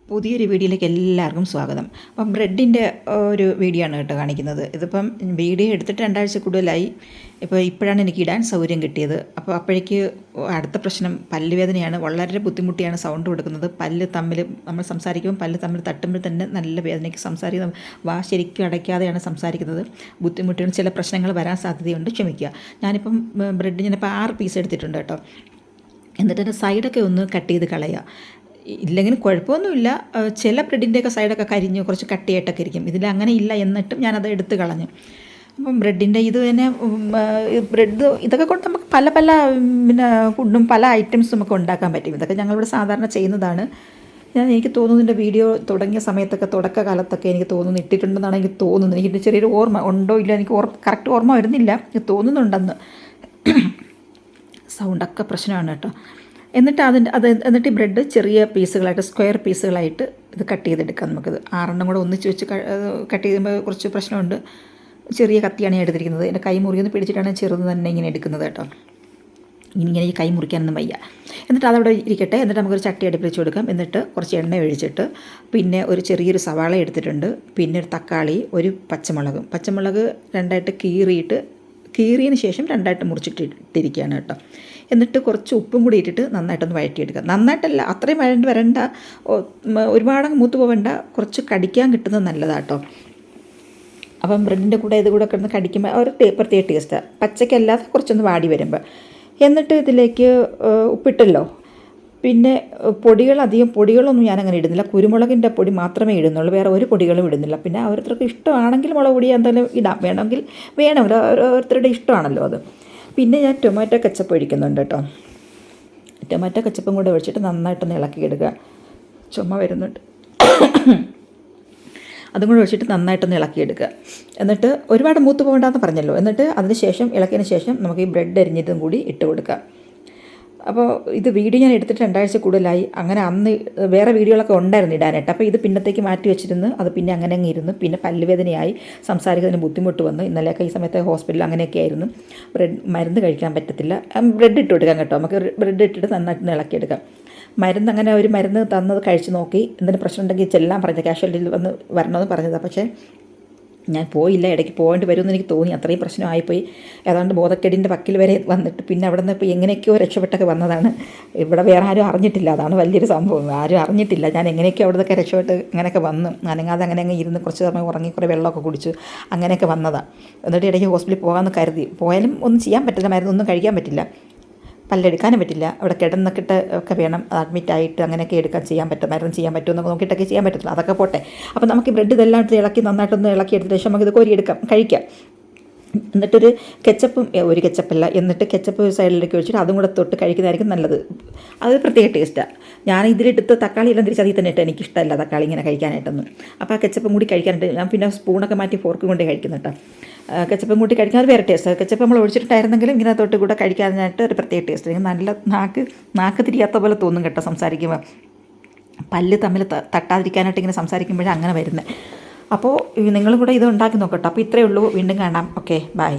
പുതിയൊരു വീഡിയോയിലേക്ക് എല്ലാവർക്കും സ്വാഗതം. അപ്പം ബ്രെഡിൻ്റെ ഒരു വീഡിയോ ആണ് കേട്ടോ കാണിക്കുന്നത്. ഇതിപ്പം വീഡിയോ എടുത്തിട്ട് 2 ആഴ്ച കൂടുതലായി. ഇപ്പോഴാണ് എനിക്ക് ഇടാൻ സൗകര്യം കിട്ടിയത്. അപ്പോൾ അപ്പോഴേക്ക് അടുത്ത പ്രശ്നം പല്ലുവേദനയാണ്. വളരെ ബുദ്ധിമുട്ടിയാണ് സൗണ്ട് കൊടുക്കുന്നത്. പല്ല് തമ്മിൽ നമ്മൾ സംസാരിക്കുമ്പോൾ പല്ല് തമ്മിൽ തട്ടുമ്പോൾ തന്നെ നല്ല വേദനയ്ക്ക് സംസാരിക്കുന്നത്. ശരിക്കും അടയ്ക്കാതെയാണ് സംസാരിക്കുന്നത്. ബുദ്ധിമുട്ടുകൾ ചില പ്രശ്നങ്ങൾ വരാൻ സാധ്യതയുണ്ട്, ക്ഷമിക്കുക. ഞാനിപ്പം ബ്രെഡ് ഞാനിപ്പോൾ 6 പീസ് എടുത്തിട്ടുണ്ട് കേട്ടോ. എന്നിട്ട് എൻ്റെ സൈഡൊക്കെ ഒന്ന് കട്ട് ചെയ്ത് കളയുക. ഇല്ലെങ്കിലും കുഴപ്പമൊന്നുമില്ല. ചില ബ്രെഡിൻ്റെയൊക്കെ സൈഡൊക്കെ കരിഞ്ഞ് കുറച്ച് കട്ടിയായിട്ടൊക്കെ ഇരിക്കും. ഇതിലങ്ങനെ ഇല്ല, എന്നിട്ടും ഞാനത് എടുത്ത് കളഞ്ഞു. അപ്പം ബ്രെഡിൻ്റെ ഇത് തന്നെ ബ്രെഡ് ഇതൊക്കെ കൊണ്ട് നമുക്ക് പല പല ഫുഡും പല ഐറ്റംസും ഒക്കെ ഉണ്ടാക്കാൻ പറ്റും. ഇതൊക്കെ ഞങ്ങളിവിടെ സാധാരണ ചെയ്യുന്നതാണ്. എനിക്ക് തോന്നുന്നു വീഡിയോ തുടങ്ങിയ സമയത്തൊക്കെ തുടക്കകാലത്തൊക്കെ എനിക്ക് തോന്നുന്നു ഇട്ടിട്ടുണ്ടെന്നാണ് എനിക്ക് തോന്നുന്നത്. എനിക്ക് ചെറിയൊരു ഓർമ്മ ഉണ്ടോ ഇല്ല, എനിക്ക് കറക്റ്റ് ഓർമ്മ വരുന്നില്ല. എനിക്ക് തോന്നുന്നുണ്ടെന്ന്. സൗണ്ടൊക്കെ പ്രശ്നമാണ് കേട്ടോ. എന്നിട്ട് എന്നിട്ട് ഈ ബ്രെഡ് ചെറിയ പീസുകളായിട്ട് സ്ക്വയർ പീസുകളായിട്ട് ഇത് കട്ട് ചെയ്തെടുക്കാം. നമുക്കിത് 6 കൂടെ ഒന്നിച്ച് വെച്ച് കട്ട് ചെയ്യുമ്പോൾ കുറച്ച് പ്രശ്നമുണ്ട്. ചെറിയ കത്തിയാണ് ഞാൻ എടുത്തിരിക്കുന്നത്. എൻ്റെ കൈ മുറിയൊന്ന് പിടിച്ചിട്ടാണ് ചെറുത് തന്നെ ഇങ്ങനെ എടുക്കുന്നത് കേട്ടോ. ഇങ്ങനെ ഈ കൈ മുറിക്കാനൊന്നും വയ്യ. എന്നിട്ട് അതവിടെ ഇരിക്കട്ടെ. എന്നിട്ട് നമുക്കൊരു ചട്ടി അടുപ്പിൽ വെച്ച് കൊടുക്കാം. എന്നിട്ട് കുറച്ച് എണ്ണ ഒഴിച്ചിട്ട് പിന്നെ ഒരു ചെറിയൊരു സവാള എടുത്തിട്ടുണ്ട്. പിന്നെ ഒരു തക്കാളി, ഒരു പച്ചമുളക് 2ആയിട്ട് കീറിയതിന് ശേഷം 2ആയിട്ട് മുറിച്ചിട്ടിരിക്കുകയാണ് കേട്ടോ. എന്നിട്ട് കുറച്ച് ഉപ്പും കൂടി ഇട്ടിട്ട് നന്നായിട്ടൊന്ന് വഴറ്റിയെടുക്കുക. നന്നായിട്ടല്ല, അത്രയും വരണ്ട, ഒരുപാടങ്ങ് മൂത്ത് പോവേണ്ട, കുറച്ച് കടിക്കാൻ കിട്ടുന്നത് നല്ലതാട്ടോ. അപ്പം ബ്രെഡിൻ്റെ കൂടെ ഇത് കൂടെ കിടന്ന് കടിക്കുമ്പോൾ ഒരു പ്രത്യേക ടേസ്റ്റാണ്. പച്ചക്കല്ലാതെ കുറച്ചൊന്ന് വാടി വരുമ്പോൾ. എന്നിട്ട് ഇതിലേക്ക് ഉപ്പിട്ടല്ലോ. പിന്നെ അധികം പൊടികളൊന്നും ഞാനങ്ങനെ ഇടുന്നില്ല. കുരുമുളകിൻ്റെ പൊടി മാത്രമേ ഇടുന്നുള്ളൂ, വേറെ ഒരു പൊടികളും ഇടുന്നില്ല. പിന്നെ ഓരോരുത്തർക്ക് ഇഷ്ടമാണെങ്കിൽ മുളക് പൊടി എന്തായാലും ഇടാം, വേണമെങ്കിൽ ഓരോരുത്തരുടെ ഇഷ്ടമാണല്ലോ അത്. പിന്നെ ഞാൻ ടൊമാറ്റോ കെച്ചപ്പ് ഒഴിക്കുന്നുണ്ട് കേട്ടോ. ടൊമാറ്റോ കെച്ചപ്പും കൂടെ ഒഴിച്ചിട്ട് നന്നായിട്ടൊന്ന് ഇളക്കിയെടുക്കുക. ചുമ വരുന്നുണ്ട്. അതും കൂടെ ഒഴിച്ചിട്ട് നന്നായിട്ടൊന്ന് ഇളക്കിയെടുക്കുക. എന്നിട്ട് ഒരുപാട് മൂത്ത് പോകണ്ടെന്ന് പറഞ്ഞല്ലോ. എന്നിട്ട് അതിന് ശേഷം ഇളക്കിയതിന് ശേഷം നമുക്ക് ഈ ബ്രെഡ് അരിഞ്ഞതും കൂടി ഇട്ട് കൊടുക്കുക. അപ്പോൾ ഇത് വീഡിയോ ഞാൻ എടുത്തിട്ട് 2 ആഴ്ച കൂടുതലായി. അങ്ങനെ അന്ന് വേറെ വീഡിയോകളൊക്കെ ഉണ്ടായിരുന്നു ഇടാനായിട്ട്. അപ്പോൾ ഇത് പിന്നത്തേക്ക് മാറ്റി വെച്ചിരുന്നു. അത് പിന്നെ അങ്ങനെ അങ്ങ് ഇരുന്നു. പിന്നെ പല്ലുവേദനയായി, സംസാരിക്കുന്നതിന് ബുദ്ധിമുട്ട് വന്നു. ഇന്നലെയൊക്കെ ഈ സമയത്ത് ഹോസ്പിറ്റലിൽ അങ്ങനെയൊക്കെ ആയിരുന്നു. മരുന്ന് കഴിക്കാൻ പറ്റത്തില്ല. ബ്രെഡ് ഇട്ട് കൊടുക്കാം കേട്ടോ. നമുക്ക് ബ്രെഡ് ഇട്ടിട്ട് നന്നായിട്ട് ഇളക്കിയെടുക്കാം. അങ്ങനെ ഒരു മരുന്ന് തന്നത് കഴിച്ച് നോക്കി. എന്തെങ്കിലും പ്രശ്നം ഉണ്ടെങ്കിൽ ചെല്ലാൻ പറഞ്ഞത്, കാഷ്വാലിറ്റിയിൽ വരണമെന്ന് പറഞ്ഞതാണ്. പക്ഷേ ഞാൻ പോയില്ല. ഇടയ്ക്ക് പോകേണ്ടി വരുമെന്ന് എനിക്ക് തോന്നി. അത്രയും പ്രശ്നമായിപ്പോയി. ഏതാണ്ട് ബോധക്കേടിൻ്റെ വക്കിൽ വരെ വന്നിട്ട് പിന്നെ അവിടെ നിന്ന് ഇപ്പോൾ എങ്ങനെയൊക്കെയോ രക്ഷപ്പെട്ടൊക്കെ വന്നതാണ്. ഇവിടെ വേറെ ആരും അറിഞ്ഞിട്ടില്ല. അതാണ് വലിയൊരു സംഭവം. ആരും അറിഞ്ഞിട്ടില്ല. ഞാൻ എങ്ങനെയൊക്കെയോ അവിടെ നിന്നൊക്കെ രക്ഷപ്പെട്ട് അങ്ങനെയൊക്കെ വന്നു. അനങ്ങാതെ അങ്ങനെ അങ്ങ് ഇരുന്ന് കുറച്ച് സമയം ഉറങ്ങി, കുറേ വെള്ളമൊക്കെ കുടിച്ചു, അങ്ങനെയൊക്കെ വന്നതാണ്. എന്നിട്ട് ഇടയ്ക്ക് ഹോസ്പിറ്റലിൽ പോകാമെന്ന് കരുതി. പോയാലും ഒന്നും ചെയ്യാൻ പറ്റില്ല, മരുന്നൊന്നും കഴിക്കാൻ പറ്റില്ല, പല്ലെടുക്കാനും പറ്റില്ല. അവിടെ കിടന്നിട്ട് ഒക്കെ വേണം അഡ്മിറ്റായിട്ട് അങ്ങനെയൊക്കെ ചെയ്യാൻ പറ്റും, മരുന്ന് ചെയ്യാൻ പറ്റുമെന്നൊക്കെ നോക്കിയിട്ടൊക്കെ ചെയ്യാൻ പറ്റത്തില്ല. അതൊക്കെ പോട്ടെ. അപ്പോൾ നമുക്ക് ഈ ബ്രെഡ് ഇതെല്ലാം ഇളക്കി നന്നായിട്ടൊന്ന് ഇളക്കിയെടുത്ത ശേഷം നമുക്കിത് കോരിയെടുക്കാം, കഴിക്കാം. എന്നിട്ടൊരു കെച്ചപ്പല്ല, എന്നിട്ട് കെച്ചപ്പ് സൈഡിലേക്ക് ഒഴിച്ചിട്ട് അതും കൂടെ തൊട്ട് കഴിക്കുന്നതായിരിക്കും നല്ലത്. അത് പ്രത്യേക ടേസ്റ്റാണ്. ഞാൻ ഇതിലെടുത്ത് തക്കാളി എല്ലാം തിരിച്ച് അതിൽ തന്നെ ഇട്ട്, എനിക്കിഷ്ടമല്ല തക്കാളി ഇങ്ങനെ കഴിക്കാനായിട്ടൊന്നും. അപ്പോൾ ആ കെച്ചപ്പും കൂടി കഴിക്കാനായിട്ട് ഞാൻ പിന്നെ സ്പൂണൊക്കെ മാറ്റി ഫോർക്ക് കൊണ്ടേ കഴിക്കുന്നു കേട്ടോ. കെച്ചപ്പും കൂട്ടി കഴിക്കാൻ അത് വേറെ ടേസ്റ്റ്. കെച്ചപ്പ് നമ്മൾ ഒഴിച്ചിട്ടുണ്ടായിരുന്നെങ്കിലും ഇങ്ങനെ തൊട്ട് കൂടെ കഴിക്കാനായിട്ട് ഒരു പ്രത്യേക ടേസ്റ്റ്. എനിക്ക് നല്ല നാക്ക് തിരിയാത്ത പോലെ തോന്നും കേട്ടോ സംസാരിക്കുമ്പോൾ. പല്ല് തമ്മിൽ തട്ടാതിരിക്കാനായിട്ട് ഇങ്ങനെ സംസാരിക്കുമ്പോഴേ അങ്ങനെ വരുന്നത്. അപ്പോൾ നിങ്ങളും കൂടെ ഇത് ഉണ്ടാക്കി നോക്കട്ടോ. അപ്പോൾ ഇത്രയേ ഉള്ളൂ. വീണ്ടും കാണാം. Okay, by.